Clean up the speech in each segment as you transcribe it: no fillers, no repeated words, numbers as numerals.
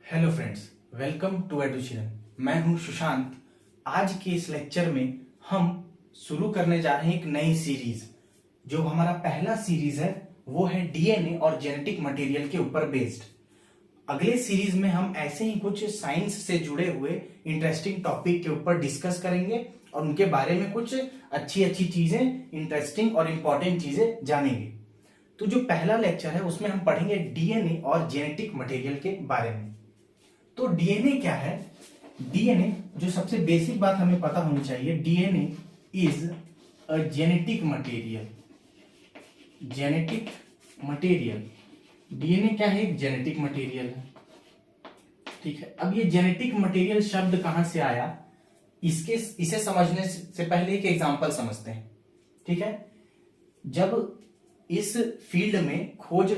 Hello friends, welcome to एडुचिरन। मैं हूं सुशांत। आज के इस लेक्चर में हम शुरू करने जा रहे हैं एक नई सीरीज। जो हमारा पहला सीरीज है वो है डीएनए और जेनेटिक मटेरियल के ऊपर बेस्ड। अगले सीरीज में हम ऐसे ही कुछ साइंस से जुड़े हुए इंटरेस्टिंग टॉपिक के ऊपर डिस्कस करेंगे और उनके बारे में कुछ अच्छी अच्छी चीजें, इंटरेस्टिंग और इंपॉर्टेंट चीजें जानेंगे। तो जो पहला लेक्चर है उसमें हम पढ़ेंगे डीएनए और जेनेटिक मटेरियल के बारे में। तो डीएनए क्या है? डीएनए, जो सबसे बेसिक बात हमें पता होनी चाहिए, DNA is a genetic material. Genetic material, DNA क्या है? एक जेनेटिक मटेरियल है। ठीक है, अब ये जेनेटिक मटेरियल शब्द कहां से आया, इसे समझने से पहले एक एग्जांपल समझते हैं। ठीक है, जब इस फील्ड में खोज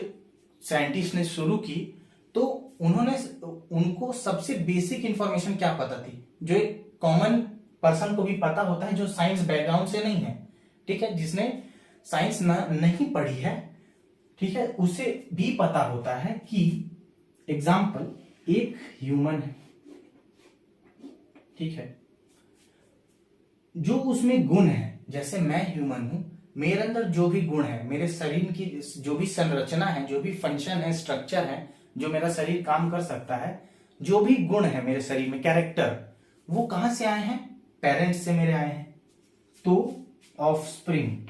साइंटिस्ट ने शुरू की तो उनको सबसे बेसिक इंफॉर्मेशन क्या पता थी, जो एक कॉमन पर्सन को भी पता होता है, जो साइंस बैकग्राउंड से नहीं है। ठीक है, जिसने साइंस नहीं पढ़ी है, ठीक है, उसे भी पता होता है कि एग्जाम्पल, एक ह्यूमन है, ठीक है, जो उसमें गुण है, जैसे मैं ह्यूमन हूं, मेरे अंदर जो भी गुण है, मेरे शरीर की जो भी संरचना है, जो भी फंक्शन है, स्ट्रक्चर है, जो मेरा शरीर काम कर सकता है, जो भी गुण है मेरे शरीर में, कैरेक्टर, वो कहां से आए हैं? पेरेंट्स से मेरे आए हैं। तो ऑफस्प्रिंग,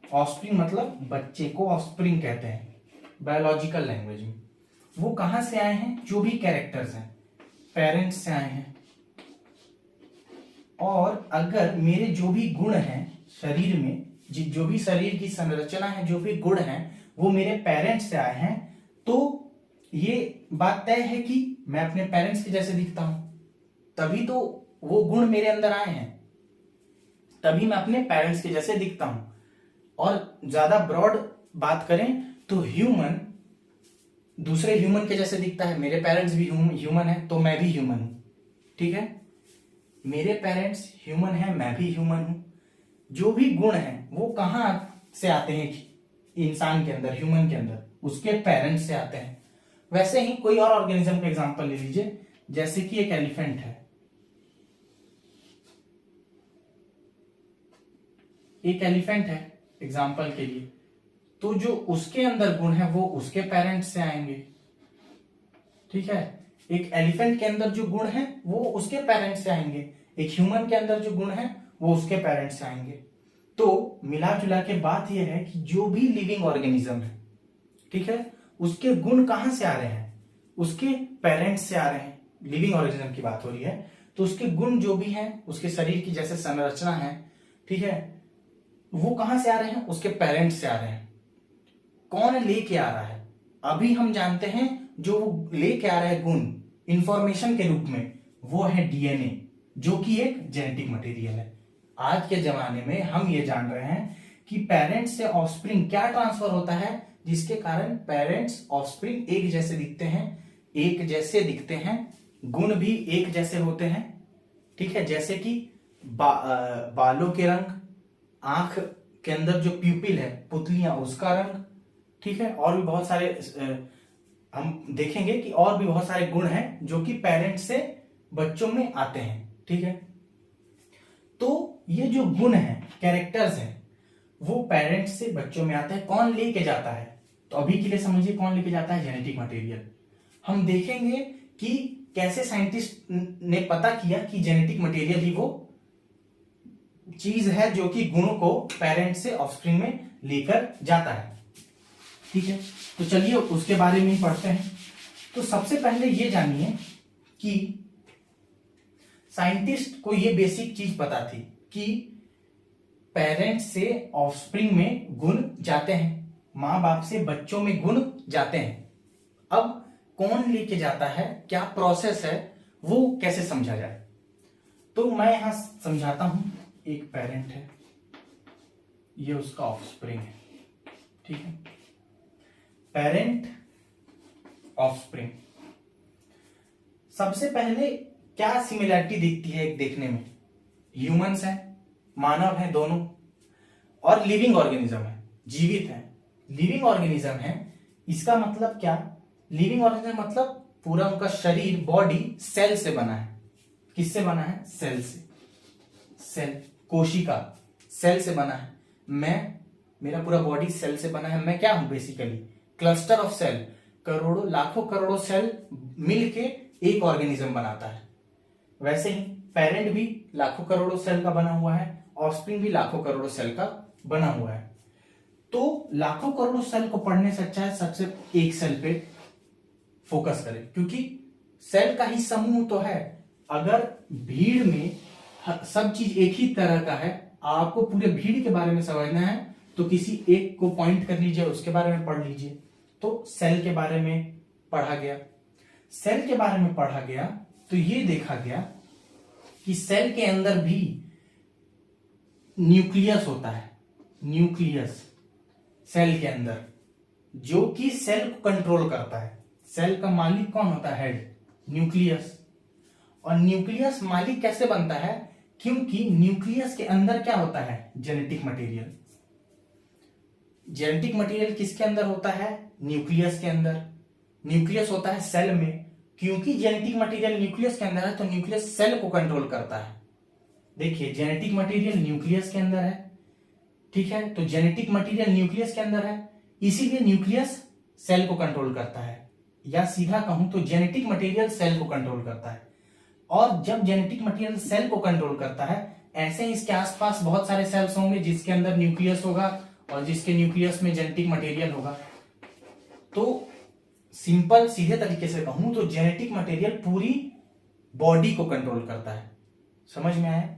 ऑफस्प्रिंग मतलब बच्चे को ऑफस्प्रिंग कहते हैं बायोलॉजिकल लैंग्वेज में। वो कहां से आए हैं? जो भी कैरेक्टर्स हैं, पेरेंट्स से आए हैं। और अगर मेरे जो भी गुण हैं शरीर में, जो भी शरीर की संरचना है, जो भी गुण हैं, वो मेरे पेरेंट्स से आए हैं, तो ये बात तय है कि मैं अपने पेरेंट्स के जैसे दिखता हूं, तभी तो वो गुण मेरे अंदर आए हैं, तभी मैं अपने पेरेंट्स के जैसे दिखता हूं। और ज्यादा ब्रॉड बात करें तो ह्यूमन दूसरे ह्यूमन के जैसे दिखता है। मेरे पेरेंट्स भी ह्यूमन है तो मैं भी ह्यूमन हूं। ठीक है, मेरे पेरेंट्स ह्यूमन है, मैं भी ह्यूमन हूं। जो भी गुण है वो कहां से आते हैं? इंसान के अंदर, ह्यूमन के अंदर, उसके पेरेंट्स से आते हैं। वैसे ही कोई और ऑर्गेनिज्म का एग्जांपल ले लीजिए, जैसे कि एक एलिफेंट है। एक एलिफेंट है एग्जांपल के लिए, तो जो उसके अंदर गुण है वो उसके पेरेंट्स से आएंगे। ठीक है, एक एलिफेंट के अंदर जो गुण है वो उसके पेरेंट्स से आएंगे, एक ह्यूमन के अंदर जो गुण है वो उसके पेरेंट्स से आएंगे। तो मिला जुला के बात यह है कि जो भी लिविंग ऑर्गेनिज्म है, ठीक है, उसके गुण कहां से आ रहे हैं? उसके पेरेंट्स से आ रहे हैं। लिविंग ऑर्गेनिज्म की बात हो रही है, तो उसके गुण जो भी हैं, उसके शरीर की जैसे संरचना है, ठीक है, वो कहां से आ रहे हैं? उसके पेरेंट्स से आ रहे हैं। कौन लेके आ रहा है? अभी हम जानते हैं जो लेके आ रहा है गुण इंफॉर्मेशन के रूप में, वो है डीएनए, जो कि एक जेनेटिक मटेरियल है। आज के जमाने में हम ये जान रहे हैं कि पेरेंट्स से ऑफस्प्रिंग क्या ट्रांसफर होता है, जिसके कारण पेरेंट्स ऑफस्प्रिंग एक जैसे दिखते हैं, गुण भी एक जैसे होते हैं। ठीक है, जैसे कि बालों के रंग, आंख के अंदर जो प्यूपिल है, पुतलियां, उसका रंग, ठीक है, और भी बहुत सारे हम देखेंगे कि और भी बहुत सारे गुण हैं जो कि पेरेंट्स से बच्चों में आते हैं। ठीक है, तो ये जो गुण हैं, कैरेक्टर्स हैं, वो पेरेंट्स से बच्चों में आते हैं। कौन लेके जाता है? तो अभी के लिए समझिए कौन लेके जाता है? Genetic material. हम देखेंगे कि कैसे साइंटिस्ट ने पता किया कि जेनेटिक मटेरियल ही वो चीज है जो कि गुणों को पेरेंट्स से ऑफस्प्रिंग में लेकर जाता है। ठीक है, तो चलिए उसके बारे में ही पढ़ते हैं। तो सबसे पहले ये जानिए कि साइंटिस्ट को ये बेसिक चीज पता थी कि पेरेंट्स से ऑफस्प्रिंग में गुण जाते हैं, मां बाप से बच्चों में गुण जाते हैं। अब कौन लेके जाता है, क्या प्रोसेस है, वो कैसे समझा जाए? तो मैं यहां समझाता हूं। एक पेरेंट है, ये उसका ऑफस्प्रिंग है। ठीक है, पेरेंट, ऑफस्प्रिंग। सबसे पहले क्या सिमिलरिटी दिखती है एक देखने में? ह्यूमंस है, मानव है दोनों, और लिविंग ऑर्गेनिज्म है, जीवित है। लिविंग ऑर्गेनिज्म है, इसका मतलब क्या? लिविंग ऑर्गेनिज्म मतलब पूरा उनका शरीर, बॉडी सेल से बना है। किससे बना है? सेल से। सेल, कोशिका, सेल से बना है। मेरा पूरा बॉडी सेल से बना है। मैं क्या हूं? बेसिकली क्लस्टर ऑफ सेल, करोड़ों लाखों करोड़ों सेल मिलके एक ऑर्गेनिज्म बनाता है। वैसे ही पेरेंट भी लाखों करोड़ों सेल का बना हुआ है, ऑफस्प्रिंग भी लाखों करोड़ों सेल का बना हुआ है। तो लाखों करोड़ों सेल को पढ़ने से अच्छा है सबसे एक सेल पे फोकस करें, क्योंकि सेल का ही समूह तो है। अगर भीड़ में सब चीज एक ही तरह का है, आपको पूरे भीड़ के बारे में समझना है तो किसी एक को पॉइंट कर लीजिए, उसके बारे में पढ़ लीजिए। तो सेल के बारे में पढ़ा गया। सेल के बारे में पढ़ा गया तो ये देखा गया कि सेल के अंदर भी न्यूक्लियस होता है। न्यूक्लियस सेल के अंदर, जो कि सेल को कंट्रोल करता है। सेल का मालिक कौन होता है? Head, nucleus. और न्यूक्लियस मालिक कैसे बनता है? क्योंकि न्यूक्लियस के अंदर क्या होता है? Genetic material. जेनेटिक मटेरियल किसके अंदर होता है? न्यूक्लियस के अंदर। न्यूक्लियस होता है सेल में। क्योंकि जेनेटिक मटेरियल न्यूक्लियस के अंदर है तो न्यूक्लियस सेल को कंट्रोल करता है। देखिए, जेनेटिक मटेरियल न्यूक्लियस के अंदर है, ठीक है, तो जेनेटिक मटेरियल न्यूक्लियस के अंदर है, इसीलिए न्यूक्लियस सेल को कंट्रोल करता है। या सीधा कहूं तो जेनेटिक मटेरियल सेल को कंट्रोल करता है। और जब जेनेटिक मटेरियल सेल को कंट्रोल करता है, ऐसे ही इसके आसपास बहुत सारे सेल्स होंगे जिसके अंदर न्यूक्लियस होगा और जिसके न्यूक्लियस में जेनेटिक मटेरियल होगा। तो सिंपल सीधे तरीके से कहूं तो जेनेटिक मटेरियल पूरी बॉडी को कंट्रोल करता है। समझ में आया?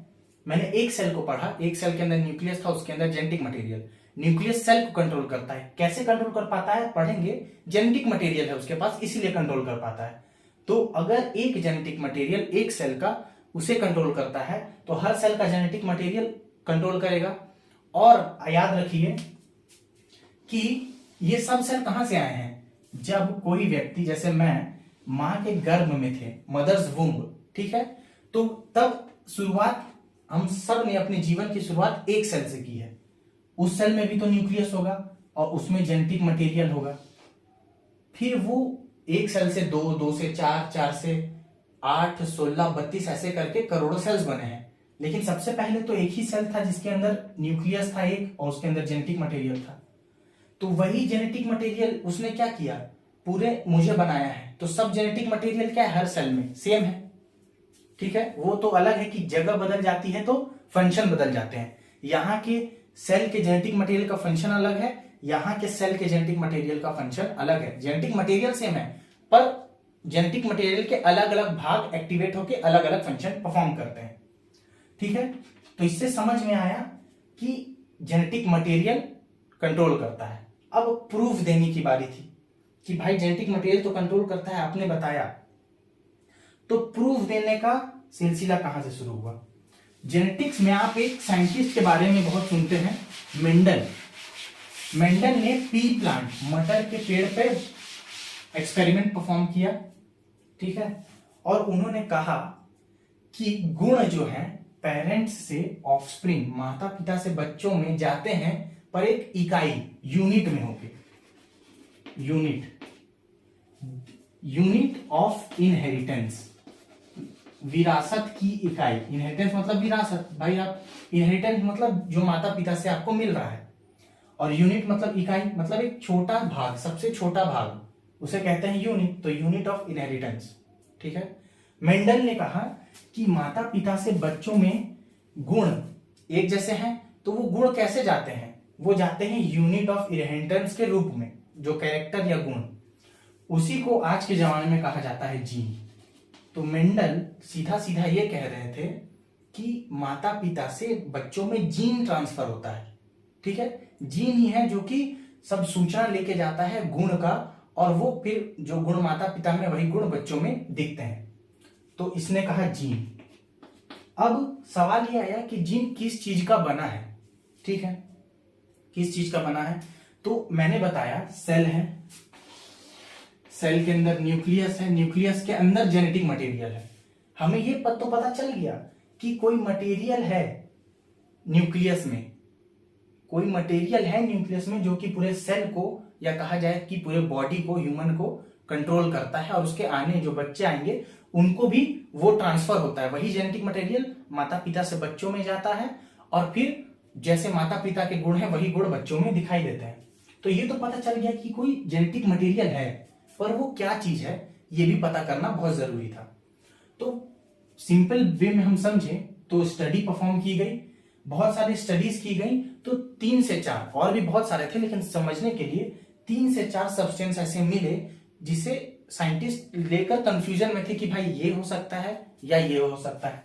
मैंने एक सेल को पढ़ा, एक सेल के अंदर न्यूक्लियस था, उसके अंदर जेनेटिक मटेरियल। न्यूक्लियस सेल को कंट्रोल करता है। कैसे कंट्रोल कर पाता है? पढ़ेंगे। जेनेटिक मटेरियल है उसके पास, इसीलिए कंट्रोल कर पाता है। तो अगर एक जेनेटिक मटेरियल एक सेल का उसे कंट्रोल करता है तो हर सेल का जेनेटिक मटेरियल कंट्रोल करेगा। और याद रखिए कि ये सब सेल कहां से आए हैं? जब कोई व्यक्ति, जैसे मैं, मां के गर्भ में थे, मदर्स वुम्ब, ठीक है, तो तब शुरुआत हम सब ने अपने जीवन की शुरुआत एक सेल से की है। उस सेल में भी तो न्यूक्लियस होगा और उसमें जेनेटिक मटेरियल होगा। फिर वो एक सेल से दो, दो से चार, चार से 8, 16, 32 ऐसे करके करोड़ों सेल्स बने हैं। लेकिन सबसे पहले तो एक ही सेल था जिसके अंदर न्यूक्लियस था एक, और उसके अंदर जेनेटिक मटेरियल था। तो वही जेनेटिक मटेरियल उसने क्या किया? पूरे मुझे बनाया है। तो सब जेनेटिक मटेरियल क्या है? हर सेल में सेम है, ठीक है। वो तो अलग है कि जगह बदल जाती है तो फंक्शन बदल जाते हैं। यहाँ के सेल के जेनेटिक मटेरियल का फंक्शन अलग है, यहाँ के सेल के जेनेटिक मटेरियल का फंक्शन अलग है। जेनेटिक मटेरियल सेम है पर जेनेटिक मटेरियल के अलग अलग भाग एक्टिवेट होकर अलग अलग फंक्शन परफॉर्म करते हैं, ठीक है। तो इससे समझ में आया कि जेनेटिक मटेरियल कंट्रोल करता है। अब प्रूफ देने की बारी थी कि भाई जेनेटिक मटेरियल तो कंट्रोल करता है, आपने बताया, तो प्रूफ देने का सिलसिला कहां से शुरू हुआ? जेनेटिक्स में आप एक साइंटिस्ट के बारे में बहुत सुनते हैं, मेंडल। मेंडल ने पी प्लांट, मटर के पेड़ पे एक्सपेरिमेंट परफॉर्म किया, ठीक है, और उन्होंने कहा कि गुण जो है पेरेंट्स से ऑफस्प्रिंग, माता पिता से बच्चों में जाते हैं पर एक इकाई, यूनिट में होके। यूनिट ऑफ इनहेरिटेंस, विरासत की इकाई। इनहेरिटेंस मतलब विरासत, भाई आप इनहेरिटेंस मतलब जो माता पिता से आपको मिल रहा है, और यूनिट मतलब इकाई, मतलब एक छोटा भाग, सबसे छोटा भाग, उसे कहते हैं यूनिट। तो यूनिट ऑफ इनहेरिटेंस, ठीक है। मेंडल ने कहा कि माता पिता से बच्चों में गुण एक जैसे हैं, तो वो गुण कैसे जाते हैं? वो जाते हैं यूनिट ऑफ इनहेरिटेंस के रूप में, जो कैरेक्टर या गुण, उसी को आज के जमाने में कहा जाता है जीन। तो मेंडल सीधा सीधा ये कह रहे थे कि माता पिता से बच्चों में जीन ट्रांसफर होता है, ठीक है। जीन ही है जो कि सब सूचना लेके जाता है गुण का, और वो फिर जो गुण माता पिता में वही गुण बच्चों में दिखते हैं। तो इसने कहा जीन। अब सवाल ये आया कि जीन किस चीज का बना है, ठीक है, किस चीज का बना है? तो मैंने बताया सेल है, सेल के अंदर न्यूक्लियस है, न्यूक्लियस के अंदर जेनेटिक मटेरियल है। हमें ये तो पता चल गया कि कोई मटेरियल है न्यूक्लियस में, कोई मटेरियल है न्यूक्लियस में जो कि पूरे सेल को, या कहा जाए कि पूरे बॉडी को, ह्यूमन को कंट्रोल करता है और उसके आने जो बच्चे आएंगे उनको भी वो ट्रांसफर होता है। वही जेनेटिक मटेरियल माता पिता से बच्चों में जाता है और फिर जैसे माता पिता के गुण है वही गुण बच्चों में दिखाई देते हैं। तो ये तो पता चल गया कि कोई जेनेटिक मटेरियल है, पर वो क्या चीज है ये भी पता करना बहुत जरूरी था। तो सिंपल वे में हम समझे तो स्टडी परफॉर्म की गई, बहुत सारी स्टडीज की गई, तो 3 से 4 और भी बहुत सारे थे, लेकिन समझने के लिए 3 से 4 सब्सटेंस ऐसे मिले जिसे साइंटिस्ट लेकर कंफ्यूजन में थे कि भाई ये हो सकता है या ये हो सकता है।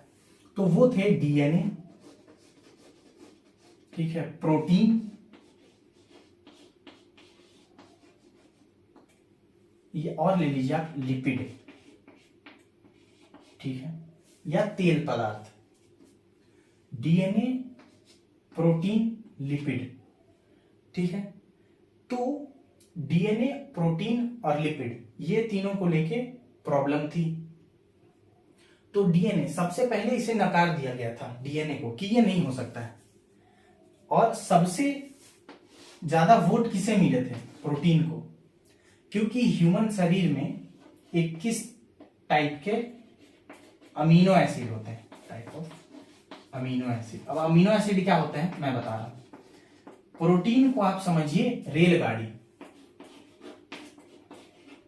तो वो थे डीएनए, ठीक है, प्रोटीन, ये और ले लीजिए आप लिपिड, ठीक है, या तेल पदार्थ। डीएनए, प्रोटीन, लिपिड, ठीक है। तो डीएनए, प्रोटीन और लिपिड ये तीनों को लेके प्रॉब्लम थी। तो डीएनए सबसे पहले इसे नकार दिया गया था, डीएनए को, कि ये नहीं हो सकता है। और सबसे ज्यादा वोट किसे मिले थे? प्रोटीन को, क्योंकि ह्यूमन शरीर में 21 टाइप के अमीनो एसिड होते हैं, टाइप ऑफ अमीनो एसिड। अब अमीनो एसिड क्या होते हैं मैं बता रहा हूं। प्रोटीन को आप समझिए रेलगाड़ी,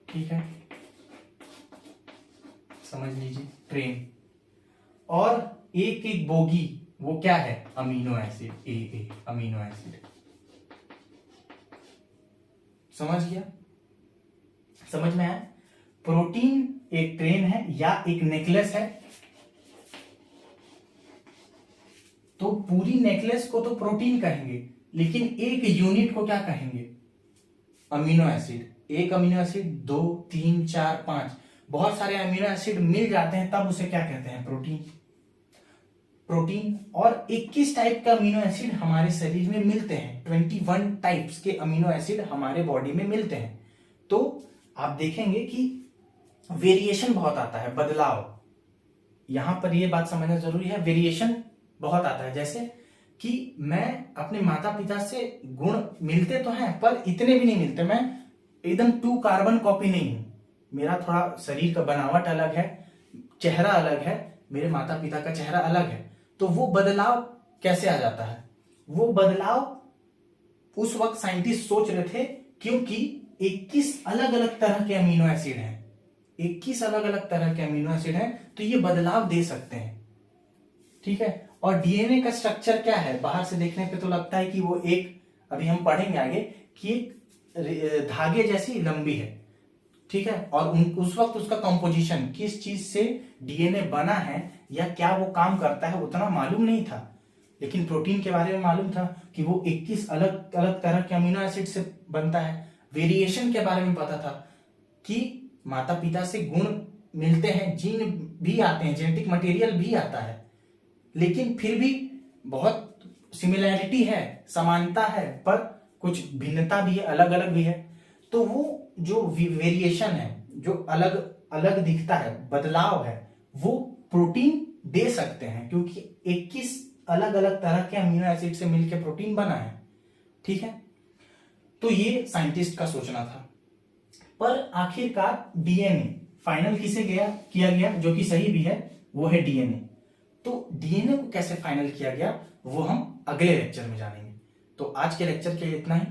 ठीक है, समझ लीजिए ट्रेन, और एक एक बोगी वो क्या है? अमीनो एसिड, ए अमीनो एसिड। समझ गया? समझ में आया? प्रोटीन एक ट्रेन है या एक नेकलेस है, तो पूरी नेकलेस को तो प्रोटीन कहेंगे, लेकिन एक यूनिट को क्या कहेंगे? Amino acid. एक अमीनो एसिड, 2, 3, 4, 5, बहुत सारे अमीनो एसिड मिल जाते हैं तब उसे क्या कहते हैं? प्रोटीन। प्रोटीन। और 21 टाइप का अमीनो एसिड हमारे शरीर में मिलते हैं, 21 टाइप्स के अमीनो एसिड हमारे बॉडी में मिलते हैं। तो आप देखेंगे कि वेरिएशन बहुत आता है, बदलाव। यहां पर यह बात समझना जरूरी है, वेरिएशन बहुत आता है। जैसे कि मैं अपने माता पिता से गुण मिलते तो हैं पर इतने भी नहीं मिलते, मैं एकदम 2 कार्बन कॉपी नहीं हूं। मेरा थोड़ा शरीर का बनावट अलग है, चेहरा अलग है, मेरे माता पिता का चेहरा अलग है। तो वो बदलाव कैसे आ जाता है? वो बदलाव उस वक्त साइंटिस्ट सोच रहे थे क्योंकि 21 अलग अलग तरह के अमीनो एसिड हैं, 21 अलग अलग तरह के अमीनो एसिड हैं, तो ये बदलाव दे सकते हैं, ठीक है। और डीएनए का स्ट्रक्चर क्या है? बाहर से देखने पे तो लगता है कि वो एक, अभी हम पढ़ेंगे आगे, कि एक धागे जैसी लंबी है, ठीक है। और उस वक्त उसका कंपोजिशन, किस चीज से डीएनए बना है या क्या वो काम करता है, उतना मालूम नहीं था। लेकिन प्रोटीन के बारे में मालूम था कि वो 21 अलग अलग तरह के अमीनो एसिड से बनता है। वेरिएशन के बारे में पता था कि माता पिता से गुण मिलते हैं, जीन भी आते हैं, जेनेटिक मटेरियल भी आता है, लेकिन फिर भी बहुत सिमिलैरिटी है, समानता है, पर कुछ भिन्नता भी है, अलग अलग भी है। तो वो जो वेरिएशन है, जो अलग अलग दिखता है, बदलाव है, वो प्रोटीन दे सकते हैं, क्योंकि 21 अलग अलग तरह के अमीनो एसिड से मिलकर प्रोटीन बना है, ठीक है। तो ये साइंटिस्ट का सोचना था। पर आखिरकार डीएनए फाइनल किसे किया गया, जो कि सही भी है, वो है डीएनए। तो डीएनए को कैसे फाइनल किया गया वो हम अगले लेक्चर में जानेंगे। तो आज के लेक्चर के लिए इतना ही।